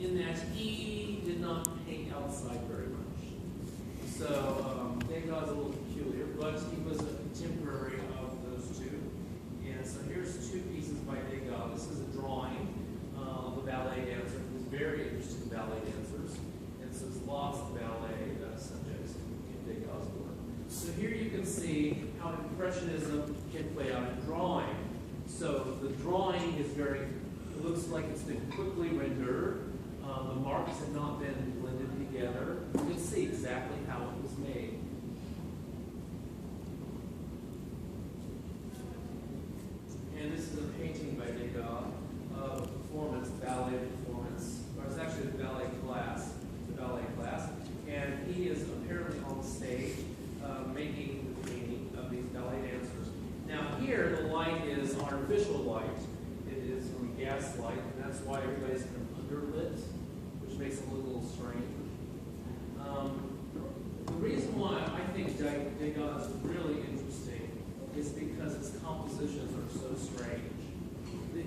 in that he did not paint outside very much. So Degas is a little peculiar, but he was a contemporary of those two. And so here's two pieces by Degas. This is a drawing of a ballet dancer who's very interested in ballet dancers. And so there's lots of ballet subjects in Degas' work. So here you can see how Impressionism can play out in drawing. So the drawing is very, it looks like it's been quickly rendered. The marks have not been blended together. You can see exactly how it was made. And this is a painting by Degas of a performance, ballet performance, or it's actually a ballet class. It's a ballet class. And he is apparently on stage making the painting of these ballet dancers. Now here, the light is artificial light. It is from gaslight, and that's why everybody's kind of underlit, which makes it a little strange. The reason why I think Degas is really interesting is because his compositions are so strange.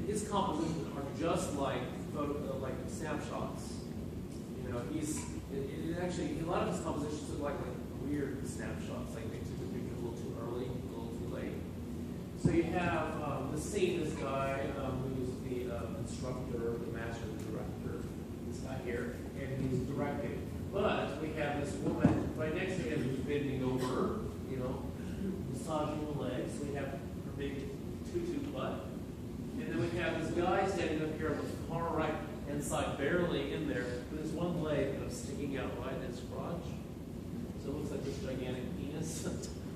His compositions are just like snapshots. You know, it actually, a lot of his compositions look like weird snapshots, like they took the picture a little too early, a little too late. So you have the scene, this guy who's the instructor, the master, the director, this guy here, and he's directing. But we have this woman right next to him who's bending over, you know, massaging the legs. So we have her big tutu butt. And then we have this guy standing up here with the far right hand side barely in there, with his one leg kind of sticking out right in his crotch. So it looks like this gigantic penis,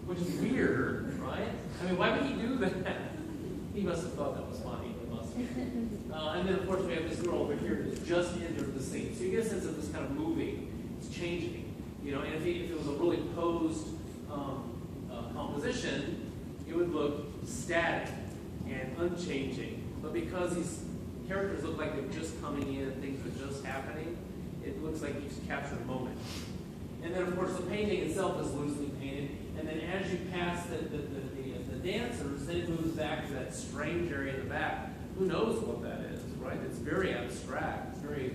which is weird, right? I mean, why would he do that? He must have thought that was funny. He must have. And then, of course, we have this girl over here who's just entered the scene. So you get a sense of this kind of moving. It's changing. You know, and if it was a really posed composition, it would look static and unchanging. But because these characters look like they're just coming in and things are just happening, it looks like he's captured a moment. And then, of course, the painting itself is loosely painted. And then as you pass the dancers, then it moves back to that strange area in the back. Who knows what that is, right? It's very abstract. It's very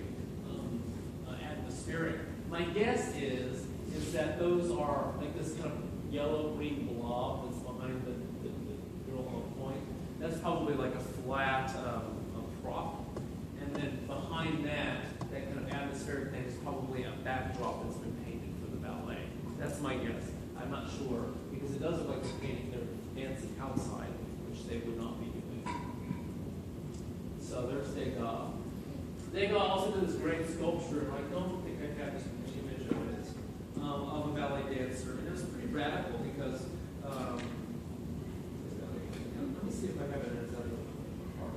atmospheric. My guess is that those are like this kind of yellow-green blob that's behind the girl on the point. That's probably like a flat prop. And then behind that kind of atmospheric thing is probably a backdrop that's been painted for the ballet. That's my guess. I'm not sure, because it does look like they're painting, they're dancing outside, which they would not be doing. So there's Degas. Degas also did this great sculpture, and I don't think I have this image of it, of a ballet dancer. And it was pretty radical because, let me see if I have it in its other part.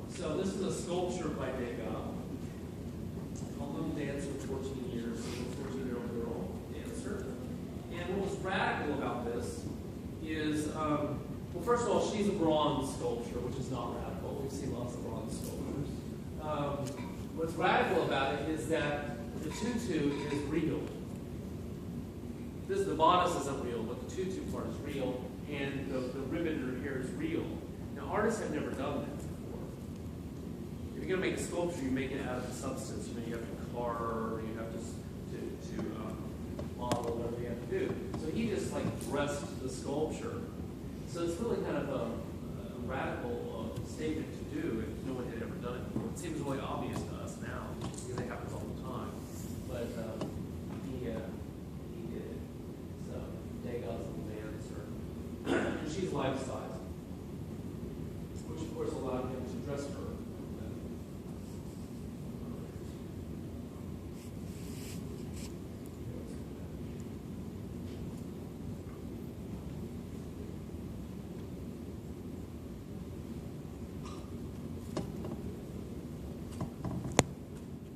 So this is a sculpture by Degas called Little Dancer, 14 years, a 14-year-old girl dancer. And what was radical about this is, well, first of all, she's a bronze sculpture, which is not radical. We've seen lots of bronze sculptures. What's radical about it is that the tutu is real. The bodice isn't real, but the tutu part is real, and the ribbon in her hair is real. Now, artists have never done that. If you're going to make a sculpture, you make it out of the substance. You know, you have to carve, you have to model, whatever you have to do. So he just like dressed the sculpture. So it's really kind of a radical statement to do if no one had ever done it before. It seems really obvious to us now because it happens all the time. But he did it. So Degas' little dancer, and she's life-size.